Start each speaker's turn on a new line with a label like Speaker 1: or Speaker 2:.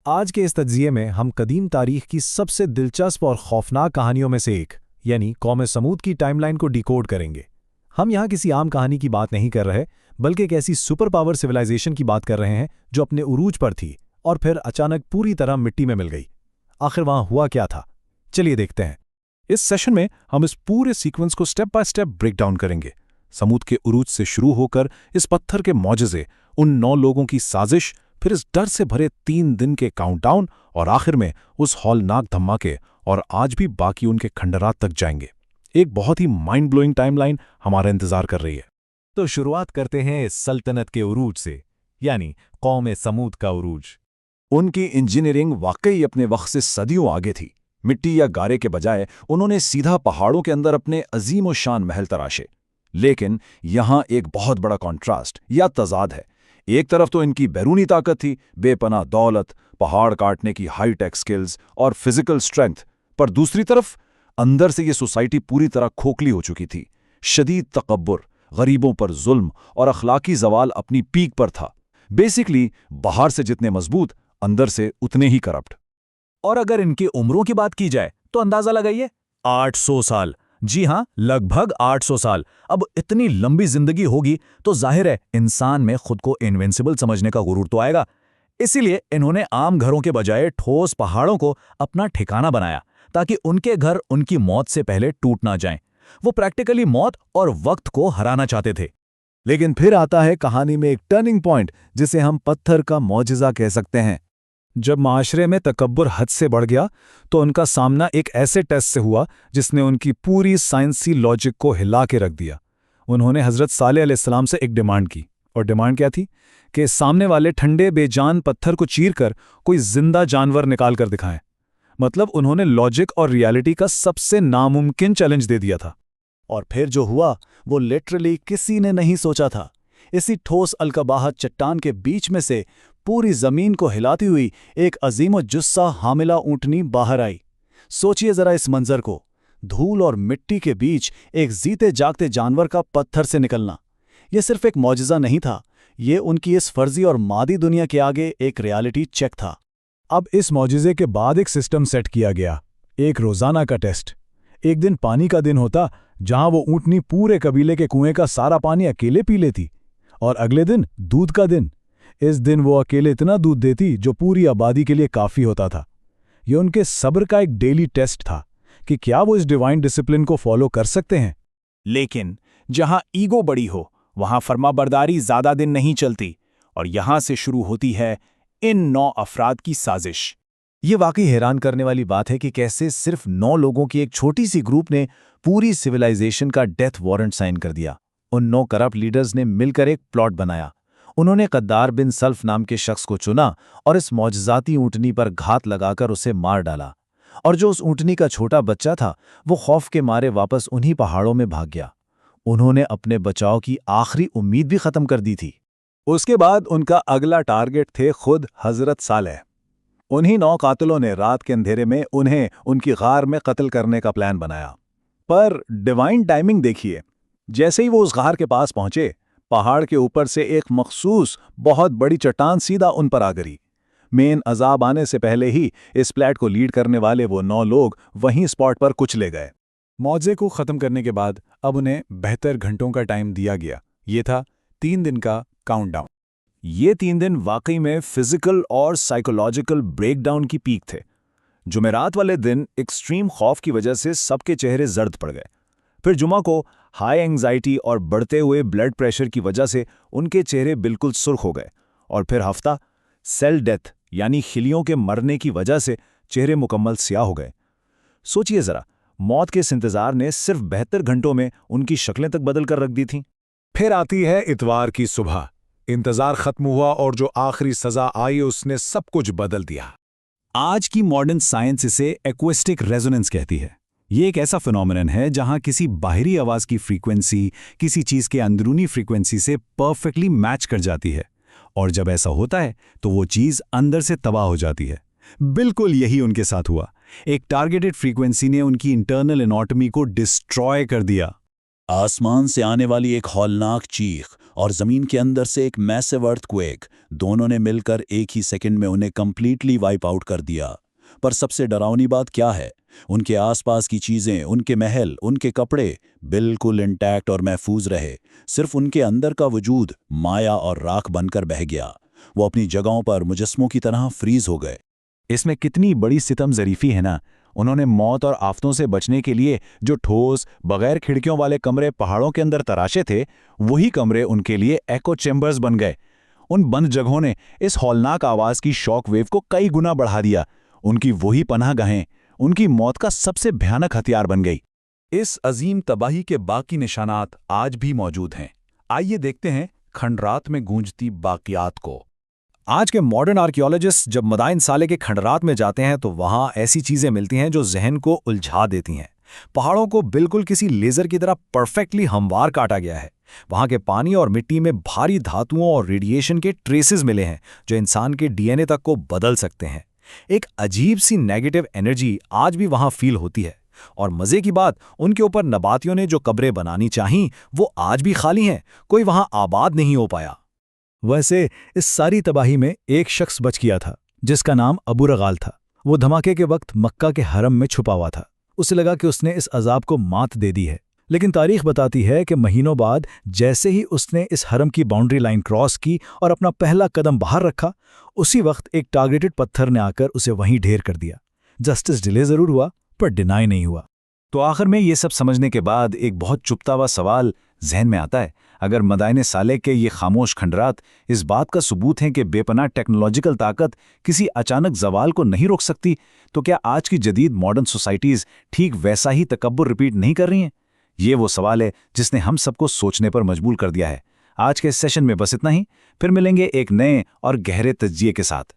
Speaker 1: आज के इस तज्ज़िये में हम कदीम तारीख की सबसे दिलचस्प और खौफनाक कहानियों में से एक यानी कौम समूद की टाइमलाइन को डिकोड करेंगे। हम यहाँ किसी आम कहानी की बात नहीं कर रहे, बल्कि एक ऐसी सुपर पावर सिविलाइजेशन की बात कर रहे हैं जो अपने उरूज पर थी और फिर अचानक पूरी तरह मिट्टी में मिल गई। आखिर वहाँ हुआ क्या था, चलिए देखते हैं।
Speaker 2: इस सेशन में हम इस पूरे सीक्वेंस को step by step break down करेंगे। समूद के उरूज से शुरू होकर इस पत्थर के मौजज़े, उन 9 लोगों की साजिश, फिर इस डर से भरे 3 दिन के काउंटडाउन और आखिर में उस हौलनाक धमाके और आज भी बाकी उनके खंडरात तक जाएंगे। एक बहुत ही माइंड ब्लोइंग टाइमलाइन हमारा इंतजार कर रही है।
Speaker 1: तो शुरुआत करते हैं इस सल्तनत के उरूज से, यानी कौम समूद का उरूज।
Speaker 3: उनकी इंजीनियरिंग वाकई अपने वक्त से सदियों आगे थी। मिट्टी या गारे के बजाय उन्होंने सीधा पहाड़ों के अंदर अपने अजीम व शान महल तराशे। लेकिन यहाँ एक बहुत बड़ा कॉन्ट्रास्ट या तजाद है। एक तरफ तो इनकी बैरूनी ताकत थी, बेपनाह दौलत, पहाड़ काटने की हाईटेक स्किल्स और फिजिकल स्ट्रेंथ, पर दूसरी तरफ अंदर से ये सोसाइटी पूरी तरह खोखली हो चुकी थी। शदीद तकब्बुर, गरीबों पर जुल्म और अखलाकी जवाल अपनी पीक पर था। बेसिकली बाहर से जितने मजबूत, अंदर से उतने ही करप्ट।
Speaker 1: और अगर इनकी उम्रों की बात की जाए तो अंदाजा लगाइए, 800 साल। जी हां, लगभग 800 साल। अब इतनी लंबी जिंदगी होगी तो जाहिर है इंसान में खुद को इनविंसिबल समझने का गुरूर तो आएगा। इसीलिए इन्होंने आम घरों के बजाय ठोस पहाड़ों को अपना ठिकाना बनाया ताकि उनके घर उनकी मौत से पहले टूट ना जाएं। वो प्रैक्टिकली मौत और वक्त को हराना चाहते थे।
Speaker 3: लेकिन फिर आता है कहानी में एक टर्निंग पॉइंट, जिसे हम पत्थर का मौजिज़ा कह सकते हैं।
Speaker 1: जब माशरे में तकब्बुर हद से बढ़ गया तो उनका सामना एक ऐसे टेस्ट से हुआ जिसने उनकी पूरी साइंसी लॉजिक को हिला के रख दिया। उन्होंने हज़रत सालेह अलैहिस्सलाम से एक डिमांड की, और डिमांड क्या थी कि सामने वाले ठंडे बेजान पत्थर को चीरकर कोई जिंदा जानवर निकाल कर दिखाएं। मतलब उन्होंने लॉजिक और रियलिटी का सबसे नामुमकिन चैलेंज दे दिया था। और फिर जो हुआ वो लिटरली किसी ने नहीं सोचा था। इसी ठोस अलकबाहत चट्टान के बीच में से पूरी जमीन को हिलाती हुई एक अजीम जुस्सा हामिला ऊंटनी बाहर आई। सोचिए जरा इस मंजर को, धूल और मिट्टी के बीच एक जीते जागते जानवर का पत्थर से निकलना। यह सिर्फ एक मौजिज़ा नहीं था, ये उनकी इस फर्जी और मादी दुनिया के आगे एक रियलिटी चेक था। अब इस मौजिज़े के बाद एक सिस्टम सेट किया गया, एक रोजाना का टेस्ट। एक दिन पानी का दिन होता जहां वो ऊंटनी पूरे कबीले के कुएं का सारा पानी अकेले पी लेती, और अगले दिन दूध का दिन। इस दिन वो अकेले इतना दूध देती जो पूरी आबादी के लिए काफ़ी होता था। ये उनके सब्र का एक डेली टेस्ट था कि क्या वो इस डिवाइन डिसिप्लिन को फॉलो कर सकते हैं।
Speaker 2: लेकिन जहां ईगो बड़ी हो वहां फर्माबरदारी ज़्यादा दिन नहीं चलती, और यहां से शुरू होती है इन 9 अफराद की साजिश।
Speaker 1: ये वाकई हैरान करने वाली बात है कि कैसे सिर्फ 9 लोगों की एक छोटी सी ग्रुप ने पूरी सिविलाइजेशन का डेथ वारंट साइन कर दिया। उन 9 करप्ट लीडर्स ने मिलकर एक प्लॉट बनाया। उन्होंने कद्दार बिन सल्फ नाम के शख्स को चुना और इस मौजज़ाती ऊंटनी पर घात लगाकर उसे मार डाला। और जो उस ऊंटनी का छोटा बच्चा था वो खौफ के मारे वापस उन्हीं पहाड़ों में भाग गया। उन्होंने अपने बचाव की आखिरी उम्मीद भी खत्म कर दी थी।
Speaker 3: उसके बाद उनका अगला टारगेट थे खुद हजरत सालेह। उन्हीं 9 कातिलों ने रात के अंधेरे में उन्हें उनकी गार में कत्ल करने का प्लान बनाया। पर डिवाइन टाइमिंग देखिए, जैसे ही वो उस गार के पास पहुंचे, पहाड़ के ऊपर से एक मखसूस बहुत बड़ी चट्टान सीधा उन पर आ गिरी। मेन अजाब आने से पहले ही इस प्लेट को लीड करने वाले वो 9 लोग वहीं स्पॉट पर कुचले गए।
Speaker 1: मौजे को ख़त्म करने के बाद अब उन्हें बेहतर घंटों का टाइम दिया गया। ये था 3 दिन का काउंटडाउन।
Speaker 2: ये 3 दिन वाकई में फिजिकल और साइकोलॉजिकल ब्रेकडाउन की पीक थे। जुमेरात वाले दिन एक्सट्रीम खौफ की वजह से सबके चेहरे जर्द पड़ गए। फिर जुमा को हाई एंग्जाइटी और बढ़ते हुए ब्लड प्रेशर की वजह से उनके चेहरे बिल्कुल सुर्ख हो गए। और फिर हफ्ता सेल डेथ यानी खिलियों के मरने की वजह से चेहरे मुकम्मल स्याह हो गए। सोचिए जरा, मौत के इस इंतजार ने सिर्फ 72 घंटों में उनकी शक्लें तक बदल कर रख दी थीं।
Speaker 1: फिर आती है इतवार की सुबह। इंतजार खत्म हुआ और जो आखिरी सजा आई उसने सब कुछ बदल दिया।
Speaker 2: आज की मॉडर्न साइंस इसे एक्वेस्टिक रेजोनेंस कहती है। ये एक ऐसा फिनोमेनन है जहां किसी बाहरी आवाज की फ्रीक्वेंसी किसी चीज के अंदरूनी फ्रीक्वेंसी से परफेक्टली मैच कर जाती है, और जब ऐसा होता है तो वो चीज अंदर से तबाह हो जाती है। बिल्कुल यही उनके साथ हुआ। एक टारगेटेड फ्रीक्वेंसी ने उनकी इंटरनल एनाटॉमी को डिस्ट्रॉय कर दिया।
Speaker 4: आसमान से आने वाली एक हौलनाक चीख और ज़मीन के अंदर से एक मैसिव अर्थक्वेक, दोनों ने मिलकर एक ही सेकंड में उन्हें कंप्लीटली वाइप आउट कर दिया। पर सबसे डरावनी बात क्या है? उनके आसपास की चीज़ें, उनके महल, उनके कपड़े बिल्कुल इंटैक्ट और महफूज रहे। सिर्फ उनके अंदर का वजूद माया और राख बनकर बह गया। वो अपनी जगहों पर मुजस्मों की तरह फ्रीज हो गए।
Speaker 2: इसमें कितनी बड़ी सितम ज़रीफ़ी है ना। उन्होंने मौत और आफतों से बचने के लिए जो ठोस बगैर खिड़कियों वाले कमरे पहाड़ों के अंदर तराशे थे, वही कमरे उनके लिए एको चेम्बर्स बन गए। उन बंद जगहों ने इस हौलनाक आवाज़ की शॉक वेव को कई गुना बढ़ा दिया। उनकी वही पनाहगाहें उनकी मौत का सबसे भयानक हथियार बन गई।
Speaker 3: इस अजीम तबाही के बाकी निशानात आज भी मौजूद हैं। आइए देखते हैं खंडरात में गूंजती बाकियात को।
Speaker 1: आज के मॉडर्न आर्कियोलॉजिस्ट जब मदाइन साले के खंडरात में जाते हैं तो वहां ऐसी चीजें मिलती हैं जो जहन को उलझा देती हैं। पहाड़ों को बिल्कुल किसी लेजर की तरह परफेक्टली हमवार काटा गया है। वहां के पानी और मिट्टी में भारी धातुओं और रेडिएशन के ट्रेसेस मिले हैं जो इंसान के डीएनए तक को बदल सकते हैं। एक अजीब सी नेगेटिव एनर्जी आज भी वहां फील होती है। और मजे की बात, उनके ऊपर नबातियों ने जो कब्रें बनानी चाहीं वो आज भी खाली हैं, कोई वहां आबाद नहीं हो पाया। वैसे इस सारी तबाही में एक शख्स बच गया था जिसका नाम अबू रगाल था। वो धमाके के वक्त मक्का के हरम में छुपा हुआ था। उसे लगा कि उसने इस अजाब को मात दे दी है, लेकिन तारीख बताती है कि महीनों बाद जैसे ही उसने इस हरम की बाउंड्री लाइन क्रॉस की और अपना पहला कदम बाहर रखा, उसी वक्त एक टारगेटेड पत्थर ने आकर उसे वहीं ढेर कर दिया। जस्टिस डिले जरूर हुआ पर डिनाई नहीं हुआ।
Speaker 2: तो आखिर में ये सब समझने के बाद एक बहुत चुपता हुआ सवाल जहन में आता है। अगर मदाइन साले के ये खामोश खंडरात इस बात का सबूत हैं कि बेपनाह टेक्नोलॉजिकल ताकत किसी अचानक जवाल को नहीं रोक सकती, तो क्या आज की जदीद मॉडर्न सोसाइटीज़ ठीक वैसा ही तकब्बुर रिपीट नहीं कर रही हैं? ये वो सवाल है जिसने हम सबको सोचने पर मजबूर कर दिया है। आज के इस सेशन में बस इतना ही। फिर मिलेंगे एक नए और गहरे तज्जिए के साथ।